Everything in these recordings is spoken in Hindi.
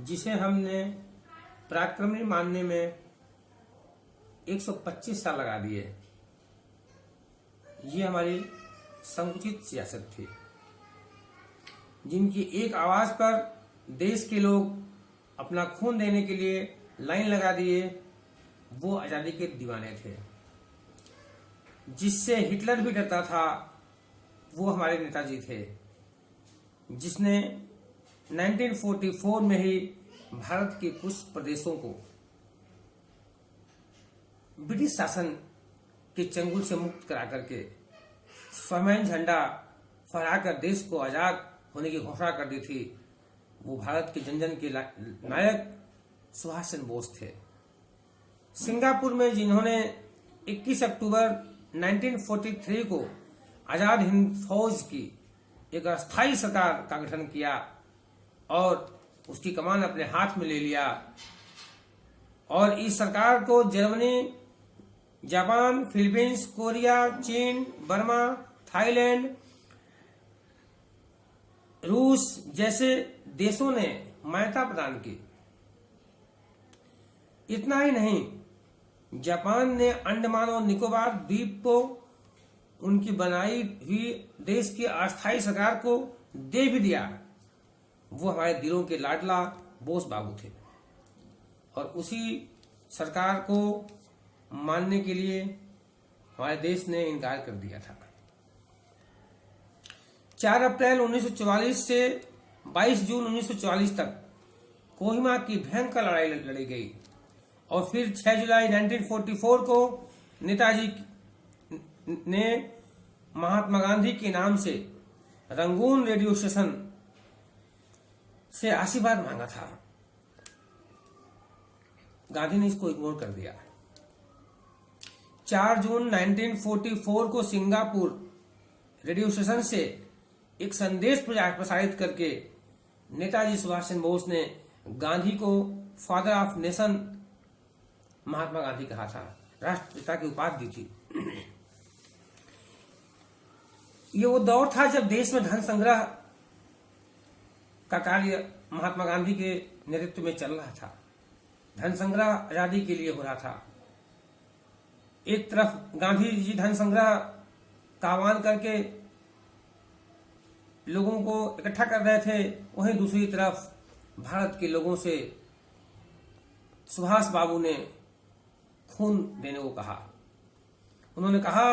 जिसे हमने पराक्रमी मानने में 125 साल लगा दिए, ये हमारी संकुचित सियासत थी, जिनकी एक आवाज पर देश के लोग अपना खून देने के लिए लाइन लगा दिए। वो आजादी के दीवाने थे, जिससे हिटलर भी डरता था। वो हमारे नेताजी थे, जिसने 1944 में ही भारत के कुछ प्रदेशों को ब्रिटिश शासन के चंगुल से मुक्त करा करके स्वाभिमान झंडा फहराकर देश को आजाद होने की घोषणा कर दी थी। वो भारत के जन जन के नायक सुभाष चंद्र बोस थे। सिंगापुर में जिन्होंने 21 अक्टूबर 1943 को आजाद हिंद फौज की एक अस्थायी सरकार का गठन किया और उसकी कमान अपने हाथ में ले लिया, और इस सरकार को जर्मनी, जापान, फिलीपींस, कोरिया, चीन, बर्मा, थाईलैंड, रूस जैसे देशों ने मान्यता प्रदान की। इतना ही नहीं, जापान ने अंडमान और निकोबार द्वीप को उनकी बनाई हुई देश की अस्थायी सरकार को दे भी दिया। वो हमारे दिलों के लाडला बोस बाबू थे, और उसी सरकार को मानने के लिए हमारे देश ने इनकार कर दिया था। 4 अप्रैल 1944 से 22 जून 1944 तक कोहिमा की भयंकर लड़ाई लड़ी गई, और फिर 6 जुलाई 1944 को नेताजी ने महात्मा गांधी के नाम से रंगून रेडियो स्टेशन से आशीर्वाद मांगा था। गांधी ने इसको इग्नोर कर दिया। 4 जून 1944 को सिंगापुर रेडियो स्टेशन से एक संदेश प्रसारित करके नेताजी सुभाष चंद्र बोस ने गांधी को father of nation Mahatma Gandhi कहा था, राष्ट्रपिता की उपाधि दी थी। ये वो दौर था जब देश में धन संग्रह का कार्य महात्मा गांधी के नेतृत्व में चल रहा था। धन संग्रह आजादी के लिए हो रहा था। एक तरफ गांधी जी धन संग्रह का आह्वान करके लोगों को इकट्ठा कर रहे थे, वहीं दूसरी तरफ भारत के लोगों से सुभाष बाबू ने खून देने को कहा। उन्होंने कहा,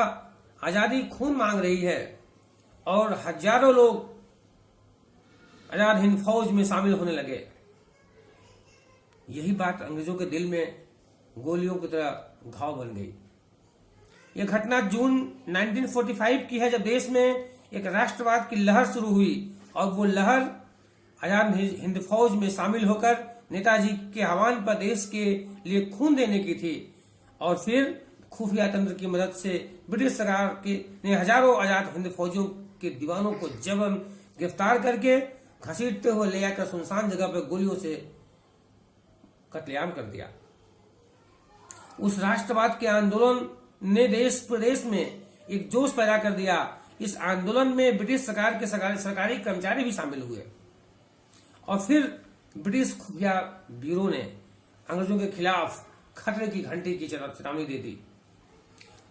आजादी खून मांग रही है, और हजारों लोग आजाद हिंद फौज में शामिल होने लगे। यही बात अंग्रेजों के दिल में गोलियों की तरह घाव बन गई। यह घटना जून 1945 की है, जब देश में एक राष्ट्रवाद की लहर शुरू हुई, और वो लहर आजाद हिंद फौज में शामिल होकर नेताजी के आह्वान पर देश के लिए खून देने की थी। और फिर खुफिया तंत्र की मदद से ब्रिटिश सरकार ने हजारों आजाद हिंद फौजियों के दीवानों को जबरन गिरफ्तार करके घसीटते हुए ले जाकर सुनसान जगह पर गोलियों से कत्लेआम कर दिया। उस राष्ट्रवाद के आंदोलन ने देश प्रदेश में एक जोश पैदा कर दिया। इस आंदोलन में ब्रिटिश सरकार के सरकारी कर्मचारी भी शामिल हुए, और फिर ब्रिटिश खुफिया ब्यूरो ने अंग्रेजों के खिलाफ खतरे की घंटी की चेतावनी दे दी।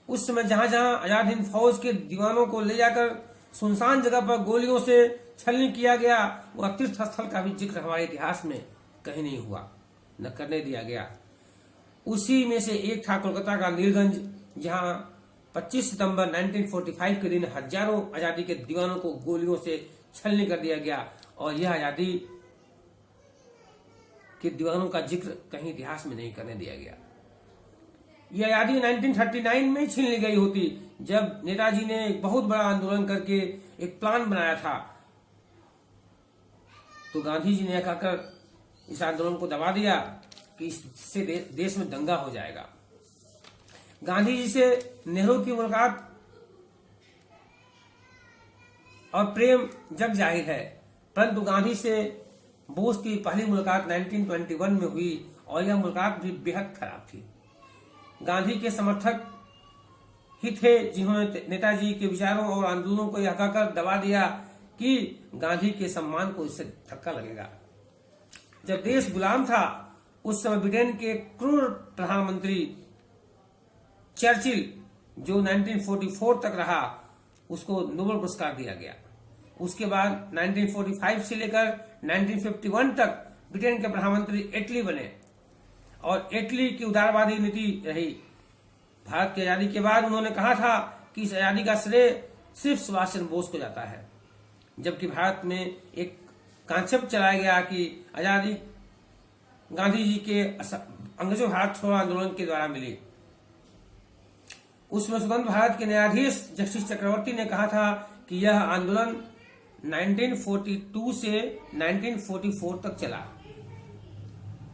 उस समय जहां जहां आजाद हिंद फौज के दीवानों को ले जाकर सुनसान जगह पर गोलियों से छलनी किया गया, वह तीर्थ स्थल का भी जिक्र हमारे इतिहास में कहीं नहीं हुआ, न करने दिया गया। उसी में से एक था कोलकाता का नीलगंज, जहां 25 सितंबर 1945 के दिन हजारों आजादी के दीवानों को गोलियों से छलनी कर दिया गया, और यह आजादी के दीवानों का जिक्र कहीं इतिहास में नहीं करने दिया गया। यह आजादी 1939 में छीन ली गई होती, जब नेताजी ने एक बहुत बड़ा आंदोलन करके एक प्लान बनाया था। तो गांधी जी ने कहकर इस आंदोलन को दबा दिया कि इससे देश में दंगा हो जाएगा। गांधी जी से नेहरू की मुलाकात और प्रेम जग जाहिर है, परंतु गांधी से बोस की पहली मुलाकात 1921 में हुई, और यह मुलाकात भी बेहद खराब थी। गांधी के समर्थक ही थे जिन्होंने नेताजी के विचारों और आंदोलनों को यह कहकर दबा दिया कि गांधी के सम्मान को इससे धक्का लगेगा। जब देश गुलाम था उस समय ब्रिटेन के क्रूर प्रधानमंत्री चर्चिल, जो 1944 तक रहा, उसको नोबेल पुरस्कार दिया गया। उसके बाद 1945 से लेकर 1951 तक ब्रिटेन के प्रधानमंत्री एटली बने और एटली की उदारवादी नीति रही। भारत की आजादी के बाद उन्होंने कहा था कि इस आजादी का श्रेय सिर्फ सुभाष चंद्र बोस को जाता है, जबकि भारत में एक कॉन्सेप्ट चलाया गया कि आजादी गांधी जी के अंग्रेजों भारत छोड़ो आंदोलन के द्वारा मिली। उसमें स्वतंत्र भारत के न्यायाधीश जस्टिस चक्रवर्ती ने कहा था कि यह आंदोलन 1942 से 1944 तक चला।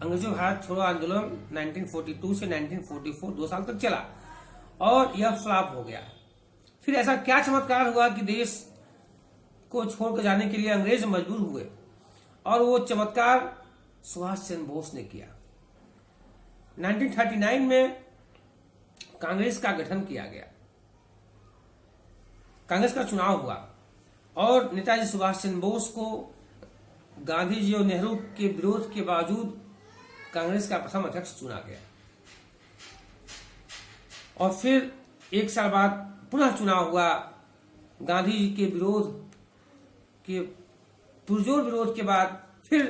अंग्रेजों भारत छोड़ो आंदोलन 1942 से 1944 2 साल तक चला और यह फ्लॉप हो गया। फिर ऐसा क्या चमत्कार हुआ कि देश को छोड़कर जाने के लिए अंग्रेज मजबूर हुए, और वो चमत्कार सुभाष चंद्र बोस ने किया। 1939 में कांग्रेस का गठन किया गया, कांग्रेस का चुनाव हुआ और नेताजी सुभाष चंद्र बोस को गांधी जी और नेहरू के विरोध के बावजूद कांग्रेस का प्रथम अध्यक्ष चुना गया। और फिर एक साल बाद पुनः चुनाव हुआ। गांधी जी के विरोध के पुरजोर विरोध के बाद फिर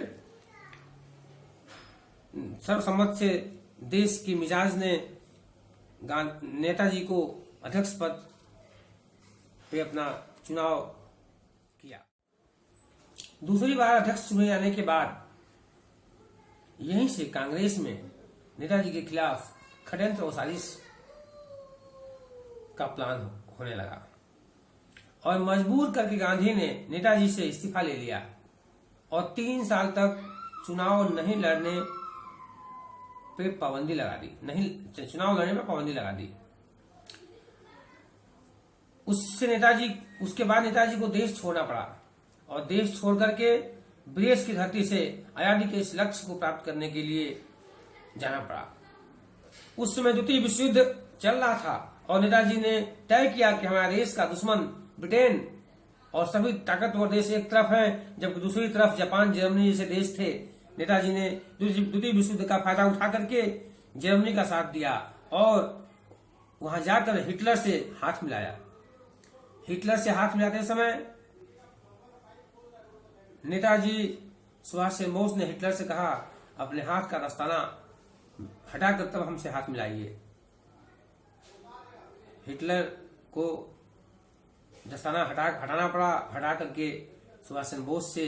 सर्वसम्मत से देश की मिजाज ने नेताजी को अध्यक्ष पद पे अपना चुनाव किया। दूसरी बार अध्यक्ष चुने जाने के बाद यहीं से कांग्रेस में नेताजी के खिलाफ षड्यंत्र और साजिश का प्लान होने लगा और मजबूर करके गांधी ने नेताजी से इस्तीफा ले लिया और 3 साल तक चुनाव नहीं लड़ने पे पाबंदी लगा दी, चुनाव लड़ने में पाबंदी लगा दी। उसके बाद नेताजी को देश छोड़ना पड़ा और देश छोड़ करके विदेश की धरती से आजादी के इस लक्ष्य को प्राप्त करने के लिए जाना पड़ा। उस समय द्वितीय विश्व युद्ध चल रहा था और नेताजी ने तय किया कि हमारे देश का दुश्मन ब्रिटेन और सभी ताकतवर देश एक तरफ हैं, जबकि दूसरी तरफ जापान, जर्मनी जैसे देश थे। नेताजी ने द्वितीय विश्व युद्ध का फायदा उठा करके जर्मनी का साथ दिया और वहां जाकर हिटलर से हाथ मिलाया। हिटलर से हाथ मिलाते समय नेताजी सुभाष चंद्र बोस ने हिटलर से कहा, अपने हाथ का दस्ताना हटाकर तब हमसे हाथ मिलाइए। हिटलर को दस्ताना हटाना पड़ा। हटा करके सुभाष चंद्र बोस से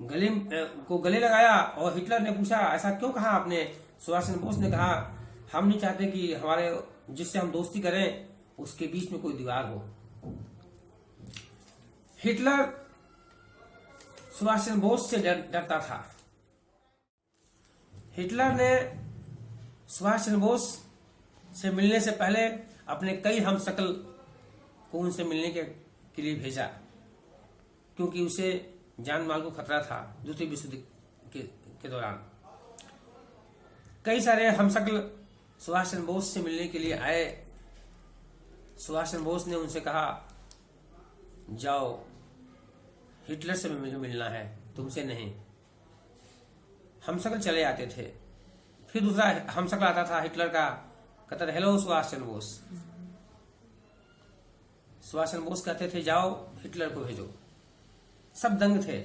गले लगाया और हिटलर ने पूछा, ऐसा क्यों कहा आपने? सुभाष चंद्र बोस ने कहा, हम नहीं चाहते कि हमारे जिससे हम दोस्ती करें उसके बीच में कोई दीवार हो। हिटलर सुभाष चंद्र बोस से डरता था। हिटलर ने सुभाष चंद्र बोस से मिलने से पहले अपने कई हमशक्ल को उनसे मिलने के लिए भेजा, क्योंकि उसे जान माल को खतरा था। द्वितीय विश्व युद्ध के दौरान कई सारे हमशक्ल सुभाष चंद्र बोस से मिलने के लिए आए। सुभाष चंद्र बोस ने उनसे कहा, जाओ, हिटलर से मुझे मिलना है, तुमसे नहीं। हमशक्ल चले आते थे। फिर दूसरा हमशक्ल आता था हिटलर का, कहता था, हेलो सुभाष चंद्र बोस। सुभाष चंद्र बोस कहते थे, जाओ हिटलर को भेजो। सब दंग थे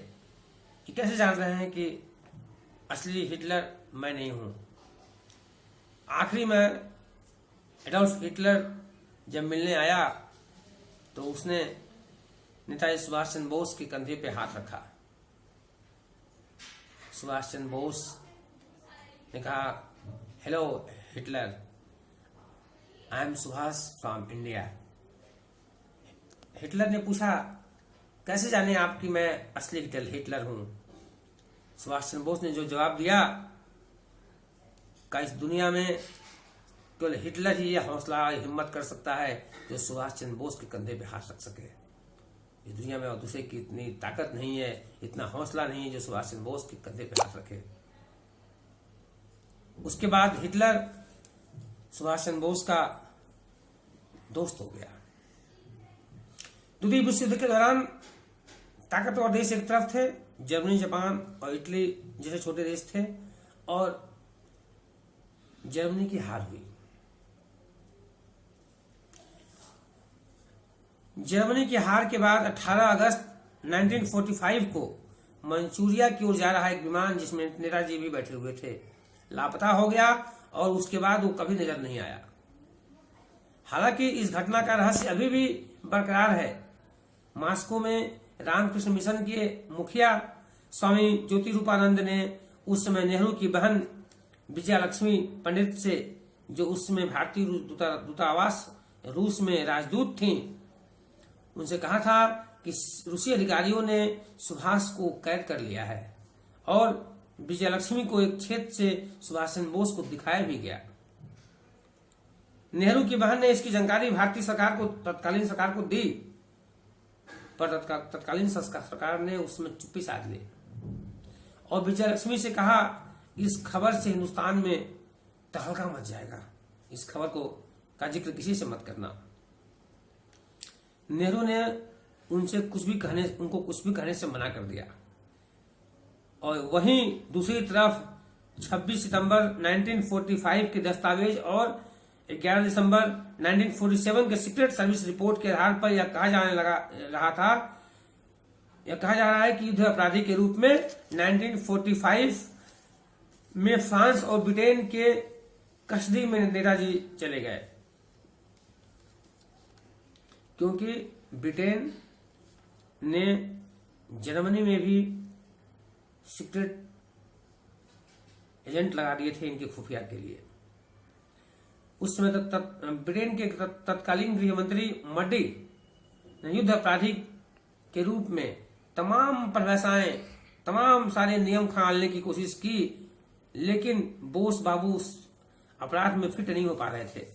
कि कैसे जान रहे हैं कि असली हिटलर मैं नहीं हूं। आखिरी में एडोल्फ हिटलर जब मिलने आया तो उसने नेताजी सुभाष चंद्र बोस के कंधे पे हाथ रखा। सुभाष चंद्र बोस ने कहा, hello Hitler, I am Subhash from India. Hitler ने पूछा, कैसे जाने आप कि मैं असली हिटलर हूं? सुभाष चंद्र बोस ने जो जवाब दिया, का इस दुनिया में केवल हिटलर ही यह हौसला हिम्मत कर सकता है जो सुभाष चंद्र बोस के कंधे पे हाथ रख सके। इस दुनिया में और दूसरे की इतनी ताकत नहीं है, इतना हौसला नहीं है जो सुभाष चंद्र बोस के कंधे पे हाथ रखे। उसके बाद हिटलर सुभाष चंद्र बोस का दोस्त हो गया। द्वितीय विश्व युद्ध के दौरान ताकतवर देश एक तरफ थे जर्मनी, जापान और इटली जैसे छोटे देश थे और जर्मनी की हार हुई। जर्मनी की हार के बाद 18 अगस्त 1945 को मंचूरिया की ओर जा रहा एक विमान जिसमें नेताजी भी बैठे हुए थे लापता हो गया और उसके बाद वो कभी नजर नहीं आया। हालांकि इस घटना का रहस्य अभी भी बरकरार है। मॉस्को में रामकृष्ण मिशन के मुखिया स्वामी ज्योतिरूपानंद ने उस समय नेहरू की बहन विजयालक्ष्मी पंडित से, जो उस समय भारतीय दूतावास रूस में राजदूत थीं, उनसे कहा था कि रूसी अधिकारियों ने सुभाष को कैद कर लिया है और विजयलक्ष्मी को एक छेद से सुभाष चंद्र बोस को दिखाया भी गया। नेहरू की बहन ने इसकी जानकारी भारतीय सरकार को, तत्कालीन सरकार को दी, पर तत्कालीन सरकार ने उसमें चुप्पी साध ली और विजयलक्ष्मी से कहा इस खबर से हिंदुस्तान में तहलका मच जाएगा, इस खबर का जिक्र किसी से मत करना। नेहरू ने उनको कुछ भी कहने से मना कर दिया। और वहीं दूसरी तरफ 26 सितंबर 1945 के दस्तावेज और 11 दिसंबर 1947 के सीक्रेट सर्विस रिपोर्ट के आधार पर यह कहा जा रहा है कि युद्ध अपराधी के रूप में 1945 में फ्रांस और ब्रिटेन के कस्टडी में नेताजी चले गए, क्योंकि ब्रिटेन ने जर्मनी में भी सीक्रेट एजेंट लगा दिए थे इनके खुफिया के लिए। उस समय ब्रिटेन के तत्कालीन गृह मंत्री मडी ने युद्ध अपराधी के रूप में तमाम परिभाषाएं, तमाम सारे नियम खंगालने की कोशिश की, लेकिन बोस बाबू उस अपराध में फिट नहीं हो पा रहे थे।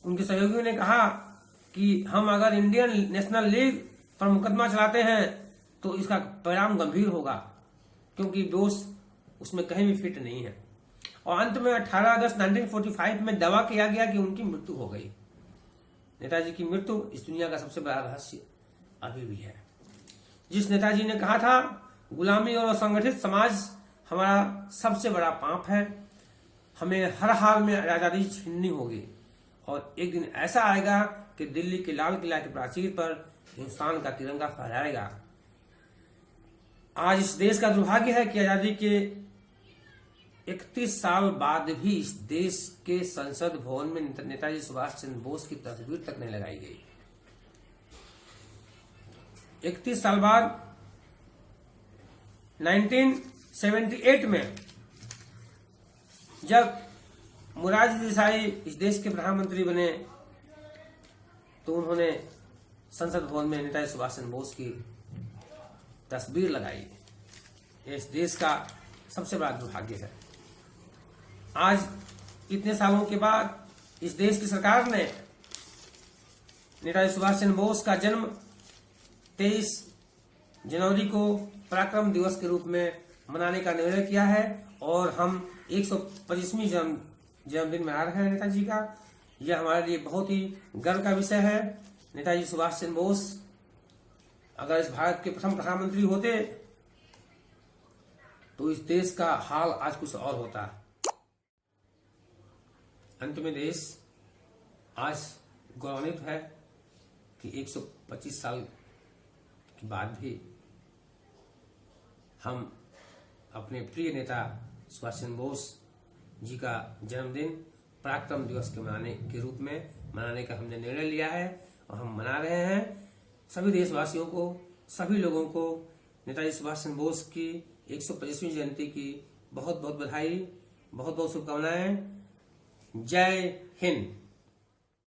उनके सहयोगियों ने कहा कि हम अगर इंडियन नेशनल लीग पर मुकदमा चलाते हैं तो इसका परिणाम गंभीर होगा, क्योंकि बोस उसमें कहीं भी फिट नहीं है। और अंत में 18 अगस्त 1945 में दावा किया गया कि उनकी मृत्यु हो गई। नेताजी की मृत्यु इस दुनिया का सबसे बड़ा रहस्य अभी भी है। जिस नेताजी ने कहा था गुलामी और असंगठित समाज हमारा सबसे बड़ा पाप है, हमें हर हाल में आजादी छीननी होगी और एक दिन ऐसा आएगा कि दिल्ली के लाल किला के प्राचीर पर हिंदुस्तान का तिरंगा फहराएगा। आज इस देश का दुर्भाग्य है कि आजादी के 31 साल बाद भी इस देश के संसद भवन में नेताजी सुभाष चंद्र बोस की तस्वीर तक नहीं लगाई गई। 31 साल बाद 1978 में जब मोरारजी देसाई इस देश के प्रधानमंत्री बने तो उन्होंने संसद भवन में नेताजी सुभाष चंद्र बोस की तस्वीर लगाई। इस देश का सबसे बड़ा दुर्भाग्य है। आज इतने सालों के बाद इस देश की सरकार ने नेताजी सुभाष चंद्र बोस का जन्म 23 जनवरी को पराक्रम दिवस के रूप में मनाने का निर्णय किया है और हम 125वीं जन्मदिन मना रहे हैं नेताजी का। यह हमारे लिए बहुत ही गर्व का विषय है। नेताजी सुभाष चंद्र बोस अगर इस भारत के प्रथम प्रधानमंत्री होते तो इस देश का हाल आज कुछ और होता। अंत में देश आज गौरवान्वित है कि 125 साल के बाद भी हम अपने प्रिय नेता सुभाष चंद्र बोस जी का जन्मदिन पराक्रम दिवस के रूप में मनाने का हमने निर्णय लिया है और हम मना रहे हैं। सभी देशवासियों को, सभी लोगों को नेताजी सुभाष चंद्र बोस की 125वीं जयंती की बहुत बहुत बधाई, बहुत बहुत शुभकामनाएं। जय हिंद।